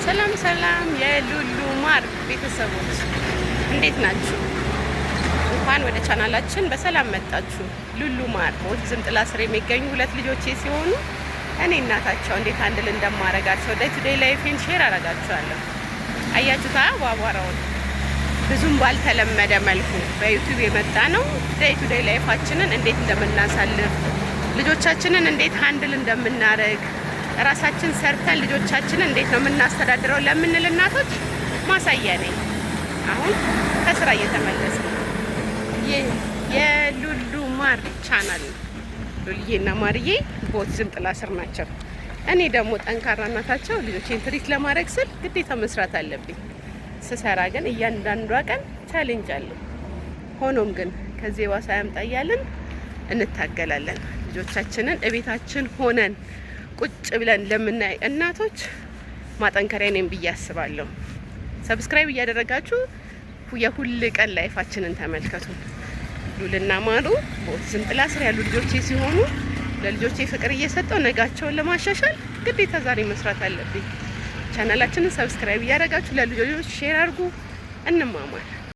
ሰላም ሰላም የሉሉ ማር ቤተሰቦች እንዴት ናችሁ? እንኳን ወደ ቻናላችን በሰላም መጣችሁ። ሉሉ ማር በኦቲዝም ጥላ ስር የሚገኙ ሁለት ልጆቼ ሲሆኑ እኔ እናታቸው እንዴት አንድል እንደማረጋቸው ዴይ ቱ ዴይ ላይፌን ሼር አረጋችኋለሁ። አያችሁታ ዋዋራውን ብዙም ባልተለመደ መልኩ በዩቲዩብ የመጣ ነው። ዴይ ቱ ዴይ ላይፋችንን እንዴት እንደምናሳልፍ ልጆቻችንን እንዴት ሃንድል እንደምናረግ ራሳችን ሰርተን ልጆቻችንን እንዴት ነው የምናስተዳድረው ለምንል እናቶች ማሳያ ነኝ። አሁን ከስራ እየተመለስኩ የሉሉ ማር ቻናል ሉልዬና ማርዬ በኦቲዝም ጥላ ስር ናቸው። እኔ ደግሞ ጠንካራ እናታቸው ልጆቼን ትሪት ለማድረግ ስል ግዴታ መስራት አለብኝ። ስሰራ ግን እያንዳንዷ ቀን ቻሌንጅ አለ። ሆኖም ግን ከዚህ ዋሳ ያምጣ እያልን እንታገላለን። ልጆቻችንን እቤታችን ሆነን ቁጭ ብለን ለምናይ እናቶች ማጠንከሪያ ነኝ ብዬ አስባለሁ። ሰብስክራይብ እያደረጋችሁ የሁል ቀን ላይፋችንን ተመልከቱ። ሉልና ማሩ በኦቲዝም ጥላ ስር ያሉ ልጆቼ ሲሆኑ ለልጆቼ ፍቅር እየሰጠው ነጋቸውን ለማሻሻል ግዴታ ዛሬ መስራት አለብኝ። ቻናላችንን ሰብስክራይብ እያደረጋችሁ ለልጆች ሼር አድርጉ። እንማማር።